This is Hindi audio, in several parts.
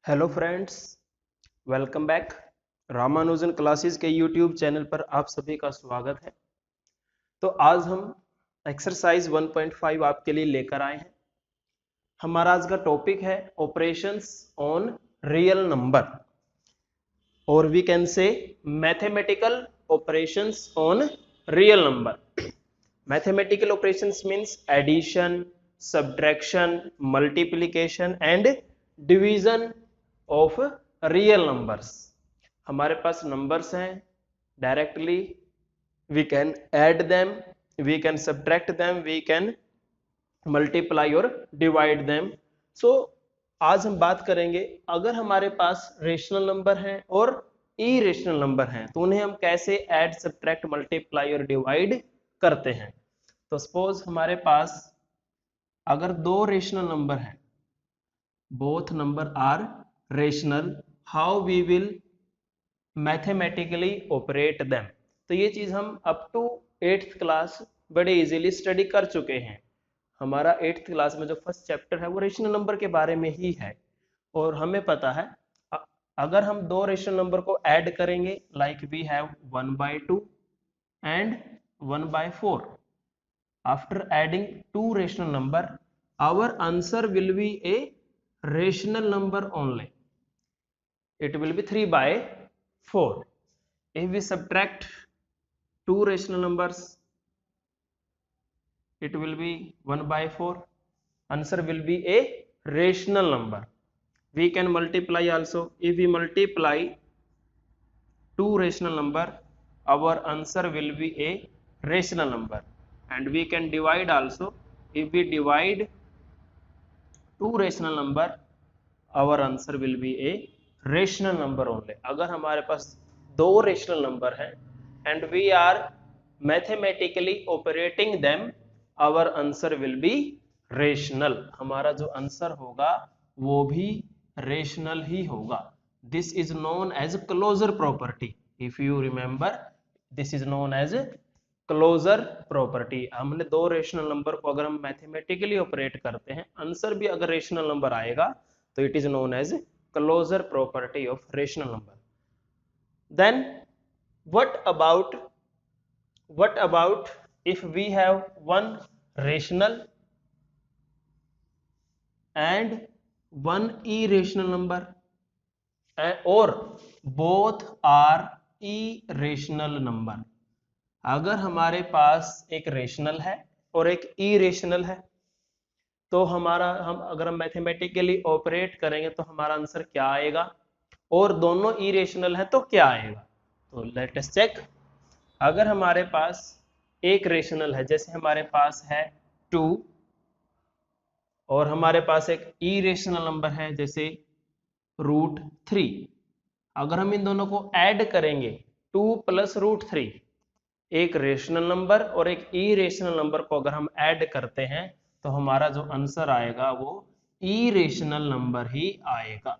Hello friends, welcome back. Ramanujan classes के यूट्यूब चैनल पर आप सभी का स्वागत है। तो आज हम एक्सरसाइज 1.5 आपके लिए लेकर आए हैं। हमारा आज का टॉपिक है ऑपरेशंस ऑन रियल नंबर, और we can say mathematical operations on real number. Mathematical operations means addition, subtraction, multiplication and division of real numbers. हमारे पास नंबर्स हैं, directly we can add them, we can subtract them, we can multiply और डिवाइड देम। सो आज हम बात करेंगे, अगर हमारे पास रेशनल नंबर हैं और इरेशनल नंबर हैं तो उन्हें हम कैसे ऐड, सब्ट्रैक्ट, मल्टीप्लाई और डिवाइड करते हैं। तो सपोज हमारे पास अगर दो रेशनल नंबर हैं, both number are rational, how we will mathematically operate them. तो ये चीज हम अप टू 8th क्लास बड़े इजीली स्टडी कर चुके हैं। हमारा 8th क्लास में जो फर्स्ट चैप्टर है वो रेशनल नंबर के बारे में ही है, और हमें पता है अगर हम दो रेशनल नंबर को ऐड करेंगे, like we have 1/2 and 1/4, after adding two rational number, our answer will be a rational number only. It will be 3/4. If we subtract two rational numbers, it will be 1/4. Answer will be a rational number. We can multiply also. If we multiply two rational number, our answer will be a rational number. And we can divide also. If we divide two rational number, our answer will be a rational number only. अगर हमारे पास दो रेशनल नंबर हैं and we are mathematically operating them, our answer will be rational. हमारा जो आंसर होगा वो भी रेशनल ही होगा. This is known as closure property. If you remember, this is known as closure property. हमने दो रेशनल नंबर को अगर हम मैथमेटिकली ऑपरेट करते हैं, आंसर भी अगर रेशनल नंबर आएगा तो it is known as closure property of rational number. Then what about if we have one rational and one irrational number, or both are irrational number. अगर हमारे पास एक रेशनल है और एक इरेशनल है तो हम अगर हम मैथमेटिकली ऑपरेट करेंगे तो हमारा आंसर क्या आएगा, और दोनों इरेशनल है तो क्या आएगा. तो लेट अस चेक. अगर हमारे पास एक रेशनल है, जैसे हमारे पास है 2, और हमारे पास एक इरेशनल नंबर है जैसे √3, अगर हम इन दोनों को ऐड करेंगे 2 + √3, एक रेशनल नंबर और एक इरेशनल नंबर को अगर हम ऐड करते हैं तो हमारा जो आंसर आएगा वो इरेशनल नंबर ही आएगा.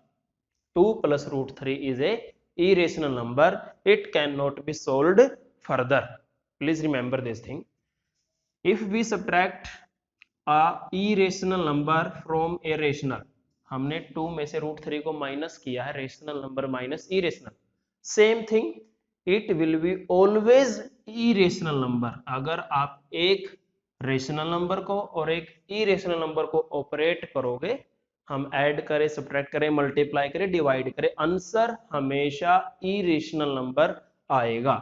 2 + √3 is a irrational number. It cannot be solved further. Please remember this thing. If we subtract a irrational number from a rational, हमने 2 में से √3 को माइनस किया है, rational number minus irrational. Same thing, it will be always irrational number. अगर आप एक रेशनल नंबर को और एक इरेशनल नंबर को ऑपरेट करोगे, हम ऐड करें, सब्ट्रैक्ट करें, मल्टीप्लाई करें, डिवाइड करें, आंसर हमेशा इरेशनल नंबर आएगा.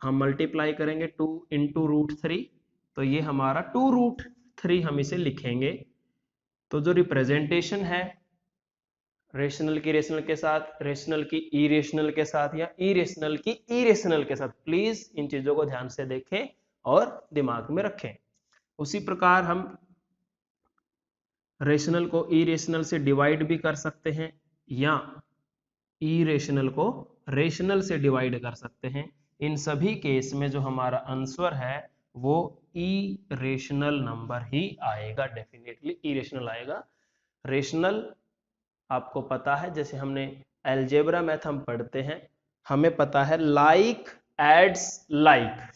हम मल्टीप्लाई करेंगे 2 × √3, तो ये हमारा 2√3 हम इसे लिखेंगे. तो जो रिप्रेजेंटेशन है रेशनल की रेशनल के साथ, रेशनल की इरेशनल के साथ, या इरेशनल की इरेशनल के साथ, प्लीज इन चीजों को ध्यान से देखें और दिमाग में रखें. उसी प्रकार हम रेशनल को इरेशनल से डिवाइड भी कर सकते हैं, या इरेशनल को रेशनल से डिवाइड कर सकते हैं. इन सभी केस में जो हमारा आंसर है वो इरेशनल नंबर ही आएगा, डेफिनेटली इरेशनल आएगा. रेशनल आपको पता है, जैसे हमने अलजेब्रा मैथ हम पढ़ते हैं, हमें पता है लाइक एड्स लाइक.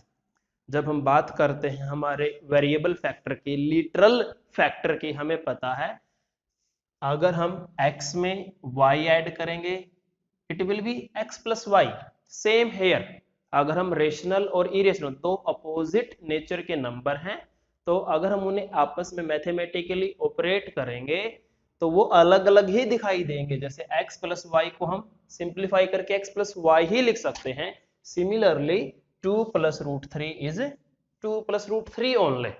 जब हम बात करते हैं हमारे वेरिएबल फैक्टर की, लिटरल फैक्टर की, हमें पता है अगर हम x में y ऐड करेंगे it will be x plus y. Same here, अगर हम रेशनल और इरेशनल दो अपोजिट नेचर के नंबर हैं, तो अगर हम उन्हें आपस में मैथमेटिकली ऑपरेट करेंगे तो वो अलग अलग ही दिखाई देंगे। जैसे x प्लस वाई को हम सिंप्लीफाई करके x प्लस वाई ही लिख सकते हैं। Similarly 2 plus root 3 is 2 plus root 3 only.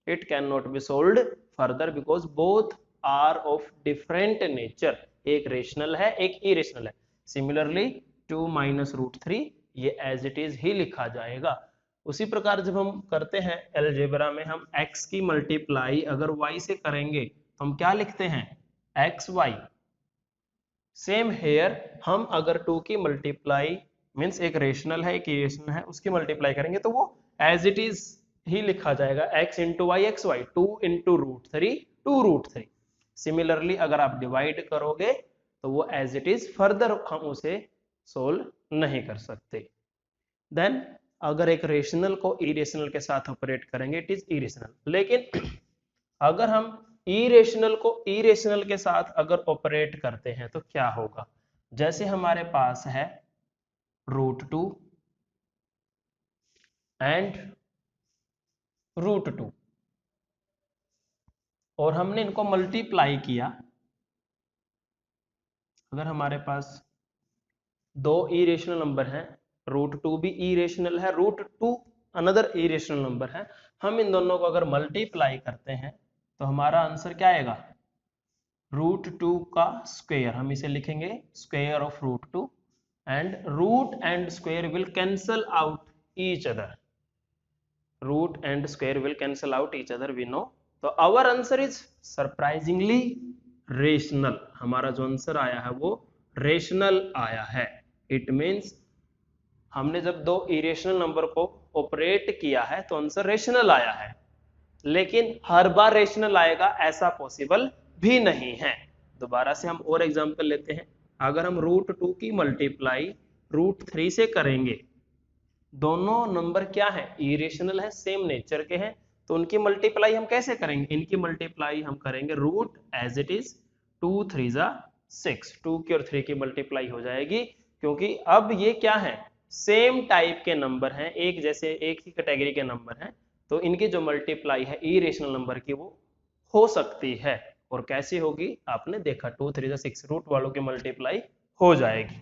It can not be solved further because both are of different nature, एक रेशनल है एक इरेशनल है। सिमिलरली 2 माइनस रूट 3 ये एज इट इज ही लिखा जाएगा। उसी प्रकार जब हम करते हैं अलजेब्रा में, हम x की मल्टीप्लाई अगर y से करेंगे तो हम क्या लिखते हैं एक्स वाई। सेम हेयर, हम अगर 2 की मल्टीप्लाई मीन्स एक रेशनल है एक इरेशनल है उसकी मल्टीप्लाई करेंगे तो वो एज इट इज ही लिखा जाएगा x into y x y, 2 into root 3 2 root 3। Similarly अगर आप डिवाइड करोगे तो वो एज इट इज फर्दर हम उसे सोल्व नहीं कर सकते। देन अगर एक रेशनल को इरेशनल के साथ ऑपरेट करेंगे इट इज इरेशनल। लेकिन अगर हम इरेशनल को इरेशनल के साथ अगर ऑपरेट करते हैं तो क्या होगा। जैसे हमारे पास है √2 एंड √2 और हमने इनको मल्टीप्लाई किया। अगर हमारे पास दो इरेशनल नंबर हैं, √2 भी इरेशनल है, √2 अनदर इरेशनल नंबर है, हम इन दोनों को अगर मल्टीप्लाई करते हैं तो हमारा आंसर क्या आएगा √2 का स्क्वायर। हम इसे लिखेंगे square of √2 and root and square will cancel out each other. Root and square will cancel out each other we know. तो our answer is surprisingly rational. हमारा जो आंसर आया है वो रेशनल आया है। इट मीन्स हमने जब दो इरेशनल नंबर को ऑपरेट किया है तो आंसर रेशनल आया है। लेकिन हर बार रेशनल आएगा ऐसा पॉसिबल भी नहीं है। दोबारा से हम और एग्जांपल लेते हैं। अगर हम √2 की मल्टीप्लाई √3 से करेंगे, दोनों नंबर क्या है इरेशनल है सेम नेचर के हैं, तो उनकी मल्टीप्लाई हम कैसे करेंगे, इनकी मल्टीप्लाई हम करेंगे रूट एज इट इज 2 3 जा 6, 2 की और 3 की मल्टीप्लाई हो जाएगी। क्योंकि अब ये क्या है सेम टाइप के नंबर हैं, एक जैसे एक ही कैटेगरी के नंबर हैं, तो इनकी जो मल्टीप्लाई है इरेशनल नंबर की वो हो सकती है। और कैसी होगी आपने देखा 2 3 जा 6 रूट वालों की मल्टीप्लाई हो जाएगी।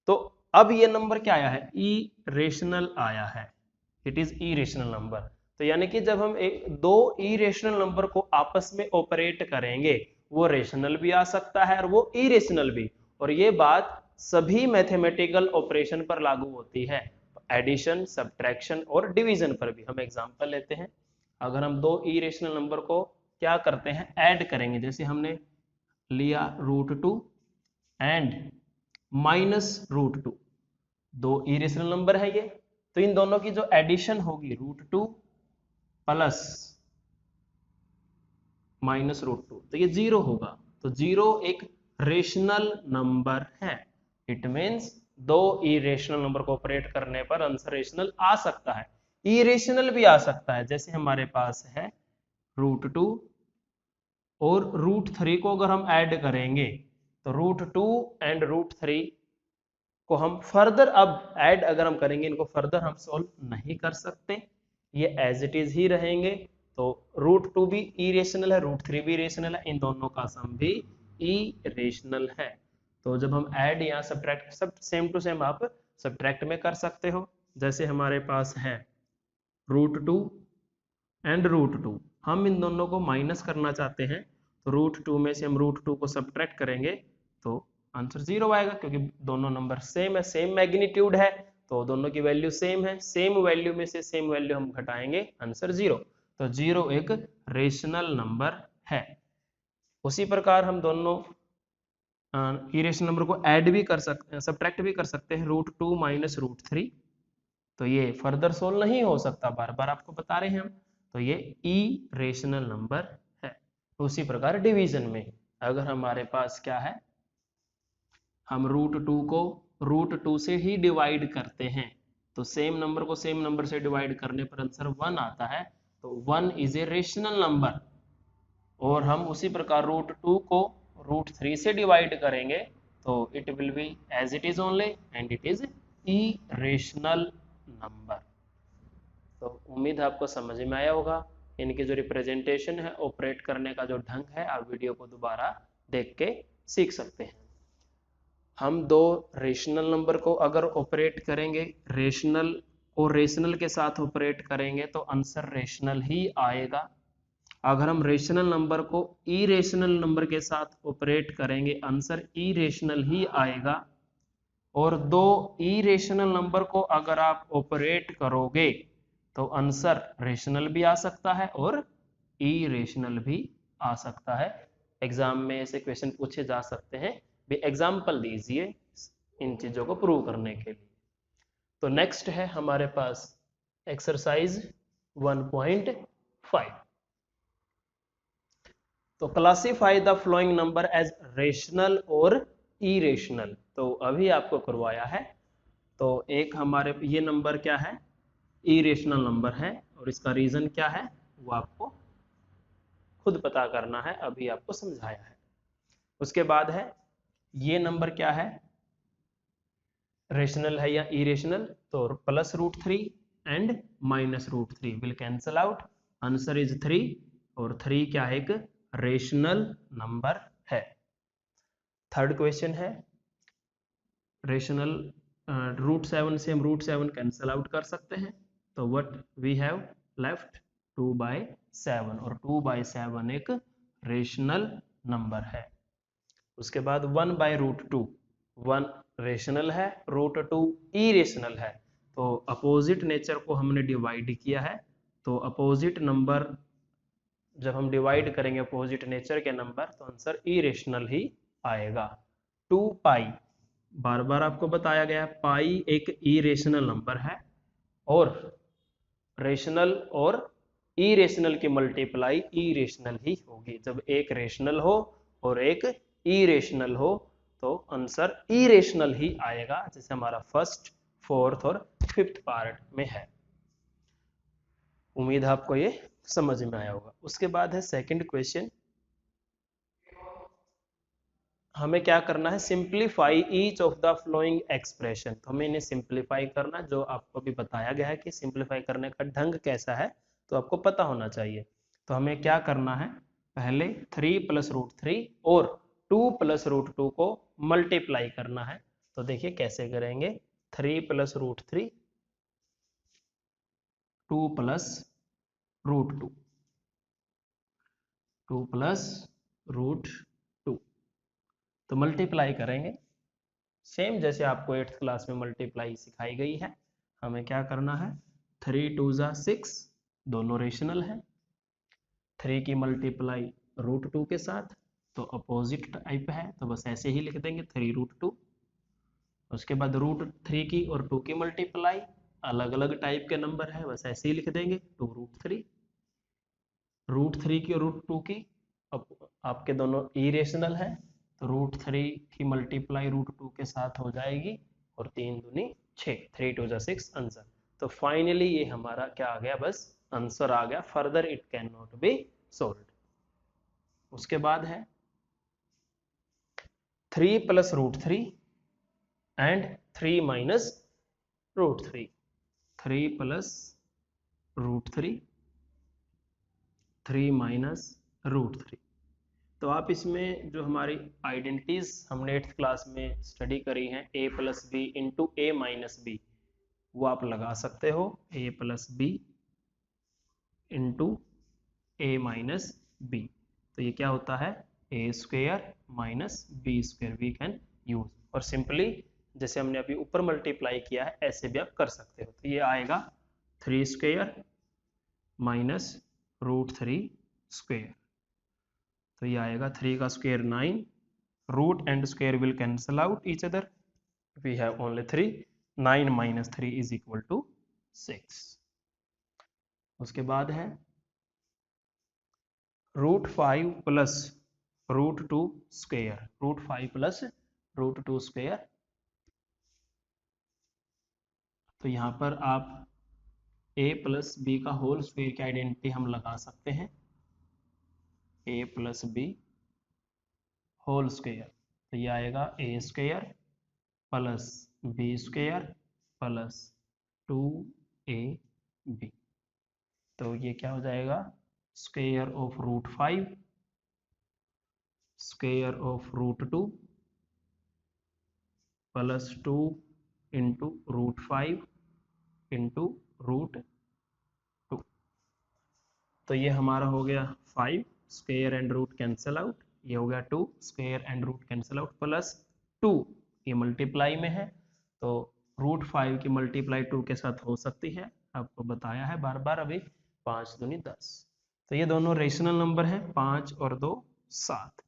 तो अब ये नंबर क्या आया है इरेशनल आया है। It is irrational number. तो यानी कि जब हम दो इरेशनल नंबर को आपस में ऑपरेट करेंगे वो रेशनल भी आ सकता है और वो इरेशनल भी। और ये बात सभी मैथमेटिकल ऑपरेशन पर लागू होती है, एडिशन सब्ट्रैक्शन और डिवीजन पर भी। हम एग्जांपल लेते हैं। अगर हम दो इरेशनल नंबर को क्या करते हैं ऐड करेंगे, जैसे हमने लिया √2 एंड -√2, दो इरेशनल नंबर है ये, तो इन दोनों की जो एडिशन होगी √2 प्लस -√2 तो ये 0 होगा। तो 0 एक रेशनल नंबर है। इट मीन्स दो इरेशनल नंबर को ऑपरेट करने पर आंसर रेशनल आ सकता है, इरेशनल भी आ सकता है। जैसे हमारे पास है √2 और √3 को अगर हम ऐड करेंगे तो √2 एंड √3 को हम फर्दर अब ऐड अगर हम करेंगे, इनको फर्दर हम सोल्व नहीं कर सकते, ये एज इट इज ही रहेंगे। तो √2 भी इरेशनल है, √3 भी इरेशनल है, इन दोनों का सम भी इरेशनल है। तो जब हम ऐड या सब्ट्रैक्ट सब सेम टू सेम आप सब्ट्रैक्ट में कर सकते हो। जैसे हमारे पास है √2 एंड √2, हम इन दोनों को माइनस करना चाहते हैं, तो √2 में से हम √2 को सब्ट्रैक्ट करेंगे तो आंसर 0 आएगा, क्योंकि दोनों नंबर सेम है, सेम मैग्नीट्यूड है, तो दोनों की वैल्यू सेम है। सेम वैल्यू में से सेम वैल्यू हम घटाएंगे, आंसर 0। तो 0 एक रेशनल नंबर है। उसी प्रकार हम दोनों इरेशनल नंबर को ऐड भी कर सकते हैं, सब्ट्रैक्ट भी कर सकते हैं, √2 माइनस √3, तो ये फर्दर सोल्व नहीं हो सकता, बार बार आपको बता रहे हैं हम, तो ये इरेशनल नंबर है। उसी प्रकार डिवीजन में अगर हमारे पास क्या है, हम √2 को √2 से ही डिवाइड करते हैं, तो सेम नंबर को सेम नंबर से डिवाइड करने पर आंसर 1 आता है, तो 1 इज ए रेशनल नंबर। और हम उसी प्रकार √2 को √3 से डिवाइड करेंगे तो it will be as it is only and it is irrational number. तो उम्मीद है आपको समझ में आया होगा। इनकी जो रिप्रेजेंटेशन है, ऑपरेट करने का जो ढंग है, आप वीडियो को दोबारा देख के सीख सकते हैं। हम दो रेशनल नंबर को अगर ऑपरेट करेंगे, रेशनल और रेशनल के साथ ऑपरेट करेंगे तो आंसर रेशनल ही आएगा। अगर हम रेशनल नंबर को इरेशनल नंबर के साथ ऑपरेट करेंगे, आंसर इरेशनल ही आएगा। और दो इरेशनल नंबर को अगर आप ऑपरेट करोगे तो आंसर रेशनल भी आ सकता है और इरेशनल भी आ सकता है। एग्जाम में ऐसे क्वेश्चन पूछे जा सकते हैं, भी एग्जाम्पल दीजिए इन चीजों को प्रूव करने के लिए। तो नेक्स्ट है हमारे पास एक्सरसाइज 1.5। तो classify the following number as rational और इरेशनल। तो अभी आपको करवाया है। तो एक हमारे ये नंबर क्या है, इरेशनल नंबर है, और इसका रीजन क्या है वो आपको खुद पता करना है, अभी आपको समझाया है। उसके बाद है ये नंबर क्या है, रेशनल है या इरेशनल। तो +√3 and -√3 will cancel out, answer is 3। और 3 क्या है, एक रेशनल नंबर है। थर्ड क्वेश्चन है रेशनल, √7 से हम √7 कैंसल आउट कर सकते हैं। तो व्हाट वी हैव लेफ्ट 2/7, और 2/7 एक रेशनल नंबर है। उसके बाद 1/√2, 1 रेशनल है, √2 इरेशनल है। तो अपोजिट नेचर को हमने डिवाइड किया है। तो अपोजिट नंबर जब हम डिवाइड करेंगे अपोजिट नेचर के नंबर तो आंसर इरेशनल ही आएगा। 2π, बार बार आपको बताया गया, पाई एक इरेशनल नंबर है, और रेशनल और इरेशनल की मल्टीप्लाई इरेशनल ही होगी। जब एक रेशनल हो और एक इरेशनल हो तो आंसर इरेशनल ही आएगा, जैसे हमारा फर्स्ट, फोर्थ और फिफ्थ पार्ट में है। उम्मीद है आपको ये समझ में आया होगा। उसके बाद है सेकंड क्वेश्चन, हमें क्या करना है, simplify each of the flowing expression. तो हमें इन्हें सिंप्लीफाई करना, जो आपको भी बताया गया है कि सिंप्लीफाई करने का ढंग कैसा है तो आपको पता होना चाहिए। तो हमें क्या करना है, पहले 3 + √3 और 2 + √2 को मल्टीप्लाई करना है। तो देखिए कैसे करेंगे, 3 + √3, 2 + √2, 2 + √2, तो मल्टीप्लाई करेंगे सेम जैसे आपको 8th क्लास में मल्टीप्लाई सिखाई गई है। हमें क्या करना है, 3 × 2 = 6, दोनों रेशनल है। 3 की मल्टीप्लाई √2 के साथ, तो अपोजिट टाइप है, तो बस ऐसे ही लिख देंगे 3√2। उसके बाद √3 की और 2 की मल्टीप्लाई, अलग अलग टाइप के नंबर है, बस ऐसे ही लिख देंगे 2√3। √3 की और √2 की आपके दोनों इरेशनल है, तो √3 की मल्टीप्लाई √2 के साथ हो जाएगी, और 3 दूनी 6, 3 × 2 = 6 आंसर। तो फाइनली ये हमारा क्या आ गया, बस आंसर आ गया, further it can not be solved. उसके बाद है 3 + √3 एंड 3 - √3, 3 + √3, 3 - √3। तो आप इसमें जो हमारी आइडेंटिटीज हमने 8th क्लास में स्टडी करी हैं, a + b × a - b, वो आप लगा सकते हो, a + b × a - b। तो ये क्या होता है, a² - b², we can use. और सिंपली जैसे हमने अभी ऊपर मल्टीप्लाई किया है ऐसे भी आप कर सकते हो। तो ये आएगा 3² - √3²। तो ये आएगा 3 का square 9, root and square will cancel out each other, we have only 3, 9 - 3 = 6। उसके बाद है √5 + √2², √5 + √2²। तो यहाँ पर आप a + b का होल स्क्वायर की आइडेंटिटी हम लगा सकते हैं, a + b होल स्क्वायर, तो ये आएगा a square plus b square plus 2ab, तो ये क्या हो जाएगा square of root 5 square of root 2 plus 2 into root 5 into root 2, तो ये हमारा हो गया 5 square and root cancel out, ये हो गया 2 square and root cancel out plus 2, ये मल्टीप्लाई में है तो रूट 5 की मल्टीप्लाई 2 के साथ हो सकती है, आपको बताया है बार बार अभी, 5 दूनी 10, तो ये दोनों रेशनल नंबर है, 5 और 2 7,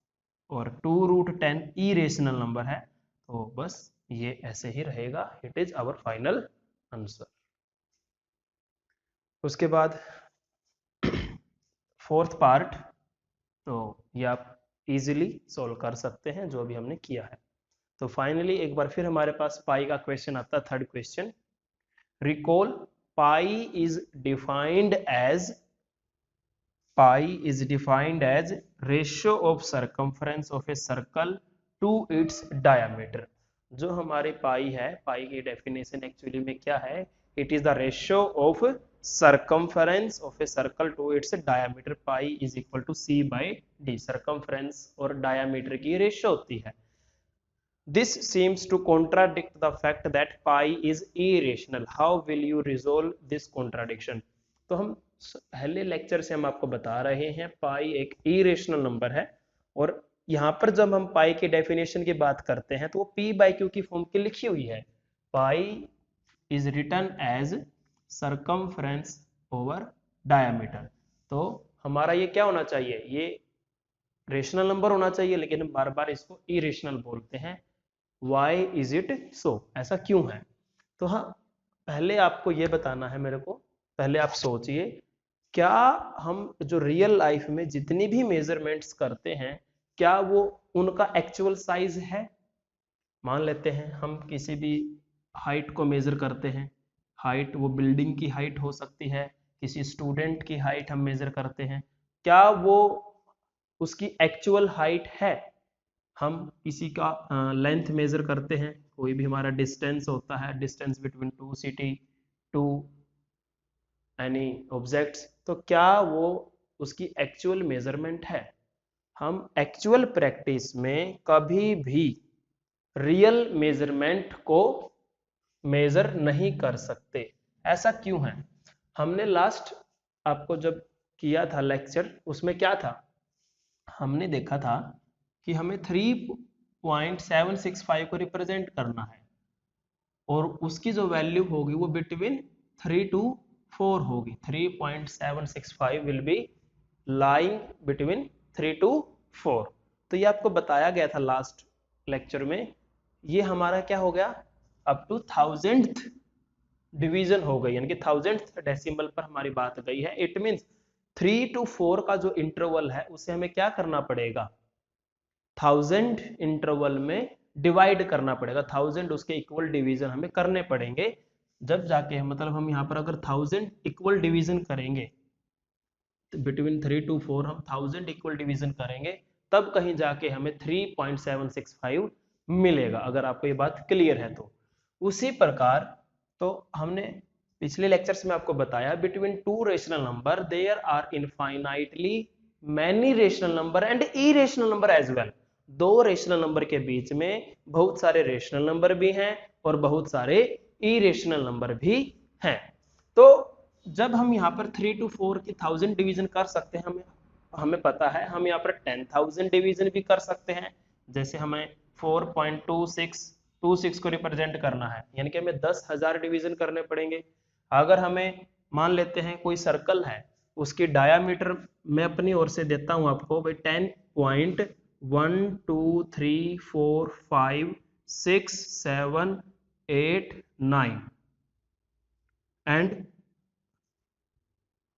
और 2 रूट 10 इरेशनल नंबर है, तो बस ये ऐसे ही रहेगा, it is our final answer. उसके बाद फोर्थ पार्ट, तो ये आप इजीली सॉल्व कर सकते हैं जो भी हमने किया है। तो फाइनली एक बार फिर हमारे पास पाई का क्वेश्चन आता है, third question, recall pi is defined as ratio of circumference of a circle to its diameter. जो हमारी पाई है, पाई की डेफिनेशन एक्चुअली में क्या है, it is the ratio of circumference of a circle to its diameter, pi is equal to c by d, circumference और diameter की रेशियो होती है। This seems to contradict the fact that pi is irrational. How will you resolve this contradiction? तो हम पहले लेक्चर से हम आपको बता रहे हैं पाई एक इरेशनल नंबर है, और यहाँ पर जब हम पाई के डेफिनेशन की बात करते हैं तो वो p बाई q की फॉर्म की लिखी हुई है, pi is written as circumference over diameter, तो हमारा ये क्या होना चाहिए, ये रेशनल नंबर होना चाहिए, लेकिन हम बार बार इसको इरेशनल बोलते हैं। वाई इज इट सो, ऐसा क्यों है? तो हाँ, पहले आपको ये बताना है मेरे को, पहले आप सोचिए, क्या हम जो रियल लाइफ में जितनी भी मेजरमेंट्स करते हैं, क्या वो उनका एक्चुअल साइज है? मान लेते हैं हम किसी भी हाइट को मेजर करते हैं, हाइट वो बिल्डिंग की हाइट हो सकती है, किसी स्टूडेंट की हाइट हम मेजर करते हैं, क्या वो उसकी एक्चुअल हाइट है? हम किसी का लेंथ मेजर करते हैं, कोई भी हमारा डिस्टेंस होता है, distance between two city, to any objects, तो क्या वो उसकी एक्चुअल मेजरमेंट है? हम एक्चुअल प्रैक्टिस में कभी भी रियल मेजरमेंट को मेजर नहीं कर सकते। ऐसा क्यों है? हमने लास्ट आपको जब किया था लेक्चर, उसमें क्या था, हमने देखा था कि हमें 3.765 को रिप्रेजेंट करना है, और उसकी जो वैल्यू होगी वो बिटवीन 3 to 4 होगी। 3.765 will be lying between 3 to 4, तो ये आपको बताया गया था लास्ट लेक्चर में। ये हमारा क्या हो गया, अप टू 1000th डिवीजन हो गई, यानी कि 1000th डेसिमल पर हमारी बात गई है। इट मींस 3 to 4 का जो इंटरवल है उसे हमें क्या करना पड़ेगा, 1000 इंटरवल में डिवाइड करना पड़ेगा, 1000 उसके इक्वल डिवीजन हमें करने पड़ेंगे, जब जाके मतलब हम यहाँ पर अगर 1000 इक्वल डिवीजन करेंगे, तो बिटवीन 3 to 4 हम 1000 इक्वल डिवीजन करेंगे, तब कहीं जाके हमें 3.765 मिलेगा, अगर आपको ये बात क्लियर है तो। उसी प्रकार तो हमने पिछले लेक्चर्स में आपको बताया, between two rational number there are infinitely many rational number and irrational number as well. दो रेशनल नंबर के बीच में बहुत सारे रेशनल नंबर भी हैं और बहुत सारे इरेशनल नंबर भी हैं। तो जब हम यहाँ पर 3 to 4 की 1000 डिवीजन कर सकते हैं, हमें पता है हम यहाँ पर 10,000 डिवीजन भी कर सकते हैं। जैसे हमें 4.26 को रिप्रेजेंट करना है, यानी कि हमें 10,000 डिवीजन करने पड़ेंगे। अगर हमें मान लेते हैं कोई सर्कल है, उसकी डायामीटर मैं अपनी ओर से देता हूं आपको भाई 10.123456789 and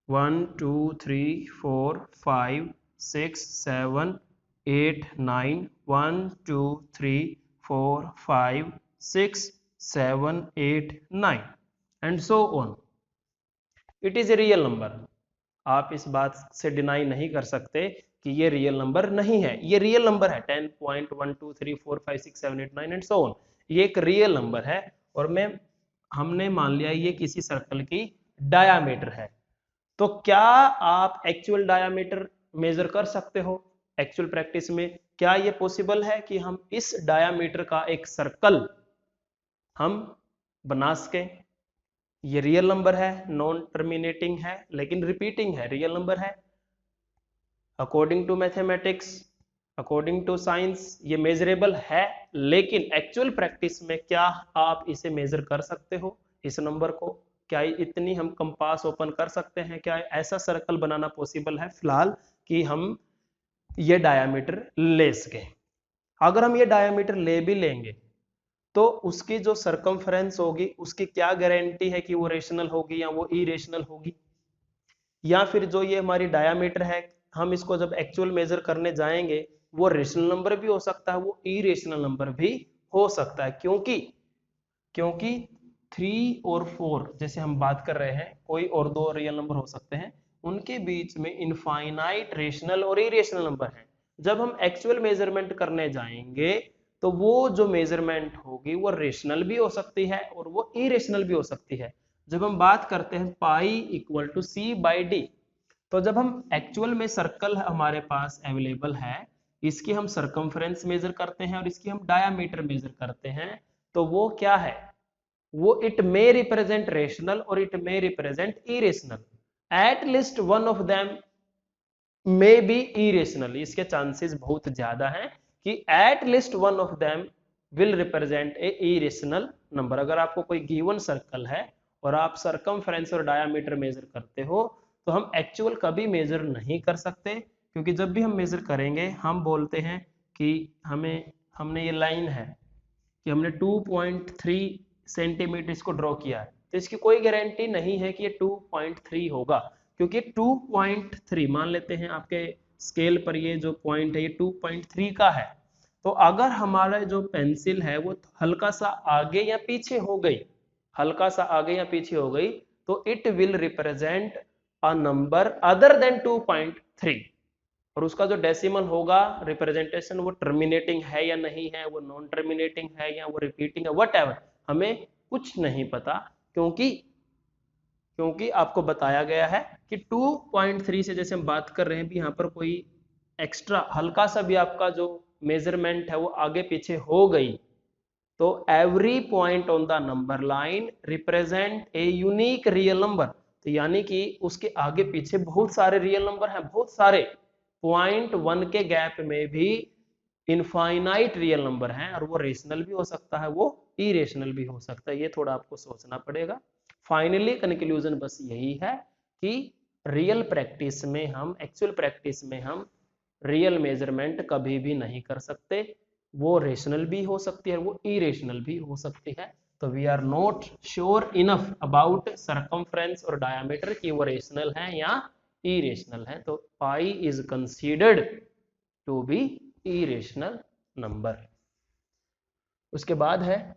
123456789 and so on. It is a real number, आप इस बात से डिनाई नहीं कर सकते कि ये रियल नंबर नहीं है, ये रियल नंबर है 10.123456789 एंड सो ऑन, ये एक रियल नंबर है और हमने मान लिया ये किसी सर्कल की डायामीटर है। तो क्या आप एक्चुअल डायामीटर मेजर कर सकते हो एक्चुअल प्रैक्टिस में? क्या ये पॉसिबल है कि हम इस डायामीटर का एक सर्कल हम बना सकें? ये रियल नंबर है, नॉन टर्मिनेटिंग है लेकिन रिपीटिंग है, रियल नंबर है। According to mathematics, according to science ये मेजरेबल है, लेकिन एक्चुअल प्रैक्टिस में क्या आप इसे मेजर कर सकते हो इस नंबर को? क्या इतनी हम कंपास ओपन कर सकते हैं? क्या ऐसा सर्कल बनाना पॉसिबल है फिलहाल कि हम ये डायामीटर ले सके? अगर हम ये डायामीटर ले भी लेंगे तो उसकी जो सरकमफ्रेंस होगी उसकी क्या गारंटी है कि वो रेशनल होगी या वो इरेशनल होगी? या फिर जो ये हमारी डायामीटर है हम इसको जब एक्चुअल मेजर करने जाएंगे वो रेशनल नंबर भी हो सकता है, वो इरेशनल नंबर भी हो सकता है, क्योंकि क्योंकि 3 और 4 जैसे हम बात कर रहे हैं, कोई और दो रियल नंबर हो सकते हैं, उनके बीच में इनफाइनाइट रेशनल और इरेशनल नंबर है। जब हम एक्चुअल मेजरमेंट करने जाएंगे तो वो जो मेजरमेंट होगी वो रेशनल भी हो सकती है और वो इरेशनल भी हो सकती है। जब हम बात करते हैं पाई इक्वल टू C/D, तो जब हम एक्चुअल में सर्कल हमारे पास अवेलेबल है, इसकी हम सरकमफ्रेंस मेजर करते हैं और इसकी हम डायामीटर मेजर करते हैं, तो वो क्या है? वो इट मे रिप्रेजेंट रेशनल और it may represent irrational. At least one of them may be irrational, इसके चांसेस बहुत ज्यादा हैं कि at least one of them will represent a irrational number. अगर आपको कोई गिवन सर्कल है और आप सरकमफ्रेंस और डायामीटर मेजर करते हो तो हम एक्चुअल कभी मेजर नहीं कर सकते, क्योंकि जब भी हम मेजर करेंगे हम बोलते हैं कि हमने ये लाइन है कि हमने 2.3 सेंटीमीटर इसको ड्रॉ किया है, तो इसकी कोई गारंटी नहीं है कि ये 2.3 होगा, क्योंकि 2.3 मान लेते हैं आपके स्केल पर ये जो पॉइंट है ये 2.3 का है। तो अगर हमारा जो पेंसिल है वो हल्का सा आगे या पीछे हो गई, हल्का सा आगे या पीछे हो गई, तो it will represent a number other than 2.3, और उसका जो डेसिमल होगा रिप्रेजेंटेशन वो टर्मिनेटिंग है या नहीं है, वो नॉन टर्मिनेटिंग है या वो रिपीटिंग है, व्हाटएवर, हमें कुछ नहीं पता, क्योंकि क्योंकि आपको बताया गया है कि 2.3 से जैसे हम बात कर रहे हैं भी यहाँ पर कोई एक्स्ट्रा हल्का सा भी आपका जो मेजरमेंट है वो आगे पीछे हो गई, तो every point on the number line represent a unique real number. तो यानी कि उसके आगे पीछे बहुत सारे रियल नंबर हैं, बहुत सारे 0.1 के गैप में भी इनफाइनाइट रियल नंबर हैं, और वो रेशनल भी हो सकता है, वो इरेशनल भी हो सकता है, ये थोड़ा आपको सोचना पड़ेगा। फाइनली कंक्लूजन बस यही है कि रियल प्रैक्टिस में हम एक्चुअल प्रैक्टिस में हम रियल मेजरमेंट कभी भी नहीं कर सकते, वो रेशनल भी हो सकती है वो इरेशनल भी हो सकती है। तो we are not sure enough about circumference और डायमीटर कि वो रेशनल है या इरेशनल है, तो pi is considered to be irrational number. उसके बाद है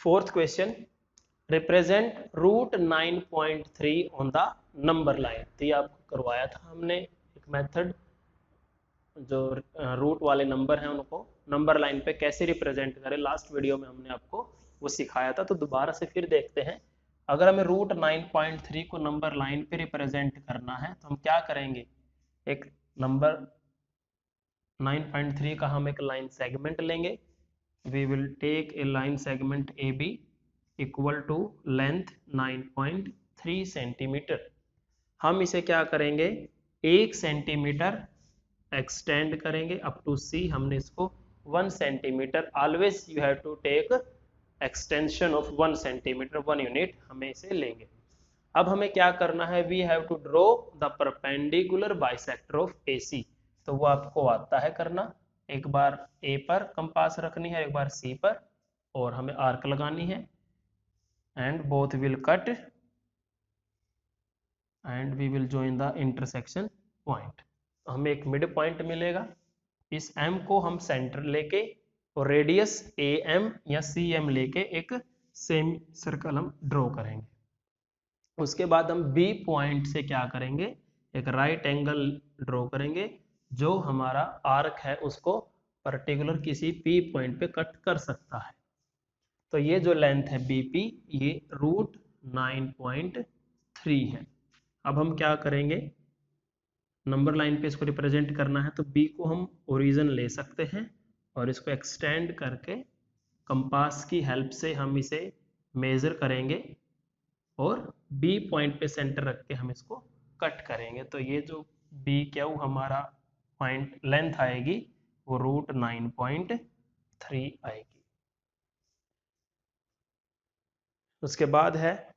fourth question, represent root 9.3 on the number line. तो ये आपको करवाया था हमने एक मेथड, जो रूट वाले नंबर हैं उनको नंबर लाइन पे कैसे रिप्रेजेंट करें, लास्ट वीडियो में हमने आपको वो सिखाया था, तो दोबारा से फिर देखते हैं। अगर हमें रूट 9.3 को नंबर लाइन पे रिप्रेजेंट करना है तो हम क्या करेंगे, एक नंबर 9.3 का हम एक लाइन सेगमेंट लेंगे, we will take a line segment a b equal to length 9.3 centimetre. हम इसे क्या करेंगे, 1 सेंटीमीटर एक्सटेंड करेंगे अप टू सी, हमने इसको 1 centimetre, always you have to take extension of 1 centimetre, 1 unit हमें इसे लेंगे। अब हमें क्या करना है, we have to draw the perpendicular bisector of AC, तो वो आपको आता है करना। एक बार A पर कंपास रखनी है, एक बार C पर, और हमें आर्क लगानी है, and both will cut and we will join the intersection point. हमें एक मिड पॉइंट मिलेगा, इस M को हम सेंटर लेके और रेडियस AM या CM लेके एक सेम सर्कल हम ड्रॉ करेंगे। उसके बाद हम बी पॉइंट से क्या करेंगे, एक राइट एंगल ड्रॉ करेंगे, जो हमारा आर्क है उसको पर्टिकुलर किसी पी पॉइंट पे कट कर सकता है। तो ये जो लेंथ है बीपी, ये √9.3 है। अब हम क्या करेंगे, नंबर लाइन पे इसको रिप्रेजेंट करना है, तो बी को हम ओरिजिन ले सकते हैं और इसको एक्सटेंड करके कंपास की हेल्प से हम इसे मेजर करेंगे और बी पॉइंट पे सेंटर रख के हम इसको कट करेंगे। तो ये जो बी क्यू हमारा पॉइंट लेंथ आएगी वो √9.3 आएगी। उसके बाद है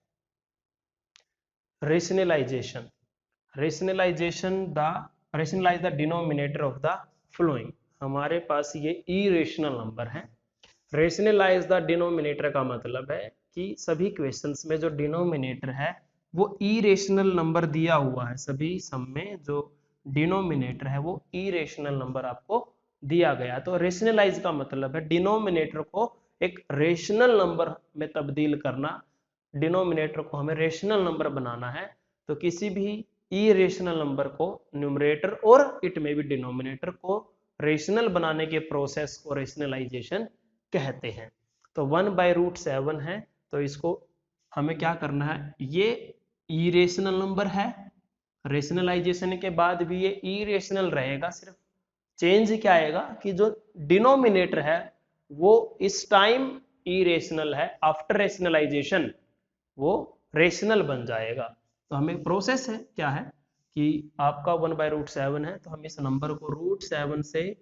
rationalisation. Rationalise the denominator of the following. हमारे पास ये इरेशनल नंबर है। रेशनलाइज द डिनोमिनेटर का मतलब है कि सभी क्वेश्चंस में जो डिनोमिनेटर है वो इरेशनल नंबर दिया हुआ है। सभी सम में जो डिनोमिनेटर है वो इरेशनल नंबर आपको दिया गया। तो रेशनलाइज का मतलब है डिनोमिनेटर को एक रेशनल नंबर में तब्दील करना। डिनोमिनेटर को हमें रेशनल नंबर बनाना है, तो किसी भी इरेशनल नंबर को न्यूमरेटर और इट में भी डिनोमिनेटर को रेशनल बनाने के प्रोसेस को रेशनलाइजेशन कहते हैं। तो 1/√7 है, तो इसको हमें क्या करना है, ये इरेशनल नंबर है, रेशनलाइजेशन के बाद भी ये इरेशनल रहेगा। सिर्फ चेंज क्या आएगा कि जो डिनोमिनेटर है वो इस टाइम इरेशनल है, आफ्टर रेशनलाइजेशन वो रेशनल बन जाएगा। तो हमें प्रोसेस है क्या है कि आपका 1/√7 है, तो हम इस नंबर को √7 से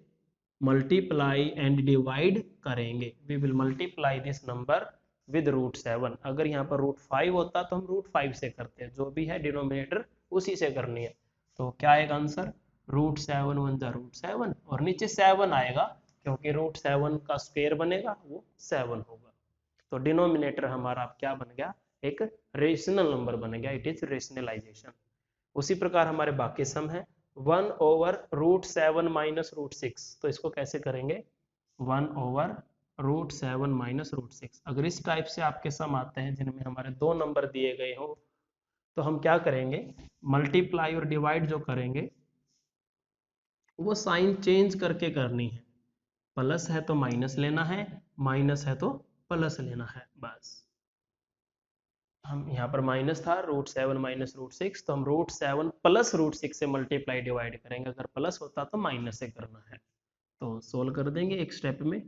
मल्टीप्लाई एंड डिवाइड करेंगे। We will multiply this number with √7। अगर यहाँ पर √5 होता तो हम √5 से करते हैं, जो भी है डिनोमिनेटर उसी से करनी है। तो क्या आएगा आंसर, √7 1 जा √7 और नीचे 7 आएगा, क्योंकि √7 का स्क्वायर बनेगा वो 7 होगा। तो डिनोमिनेटर हमारा अब क्या बन गया, एक रेशनल नंबर बन गया, इट इज रेशनलाइजेशन। उसी प्रकार हमारे बाकी सम है 1/√7 माइनस √6। तो इसको कैसे करेंगे, 1/√7 माइनस √6। अगर इस टाइप से आपके सम आते हैं जिनमें हमारे दो नंबर दिए गए हो, तो हम क्या करेंगे, मल्टीप्लाई और डिवाइड जो करेंगे वो साइन चेंज करके करनी है। प्लस है तो माइनस लेना है, माइनस है तो प्लस लेना है, बस। हम यहाँ पर माइनस था √7 माइनस √6, तो हम √7 प्लस √6 से मल्टीप्लाई डिवाइड करेंगे। अगर प्लस होता तो माइनस से करना है। तो सोल्व कर देंगे एक स्टेप में।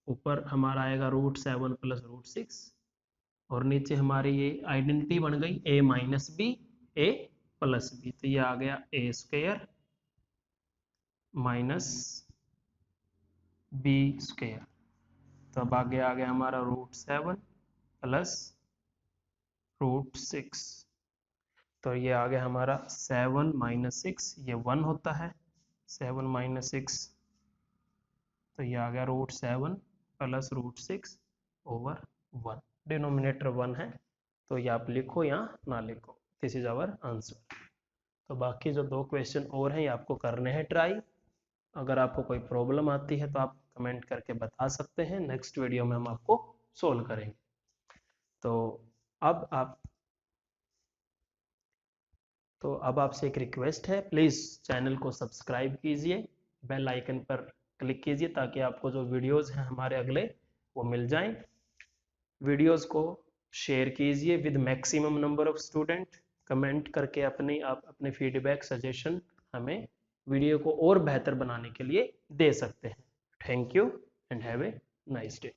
ऊपर हमारा आएगा √7 प्लस √6 और नीचे हमारी ये आइडेंटिटी बन गई a minus b a plus b. तो ये आ गया a² माइनस b²। तो अब आगे आ गया हमारा √7 प्लस √6। तो ये आ गया हमारा 7 माइनस 6, ये 1 होता है, 7 माइनस 6, तो ये आ गया √7 प्लस √6 ओवर 1। डिनोमिनेटर 1 है, तो ये आप लिखो या ना लिखो, दिस इज आवर आंसर। तो बाकी जो दो क्वेश्चन और हैं ये आपको करने हैं ट्राई। अगर आपको कोई प्रॉब्लम आती है तो आप कमेंट करके बता सकते हैं, नेक्स्ट वीडियो में हम आपको सोल्व करेंगे। तो अब आपसे एक रिक्वेस्ट है, प्लीज़ चैनल को सब्सक्राइब कीजिए, बेल आइकन पर क्लिक कीजिए ताकि आपको जो वीडियोस हैं हमारे अगले वो मिल जाएं। वीडियोस को शेयर कीजिए with maximum number of student. Comment करके आप अपने फीडबैक सजेशन हमें वीडियो को और बेहतर बनाने के लिए दे सकते हैं। Thank you and have a nice day.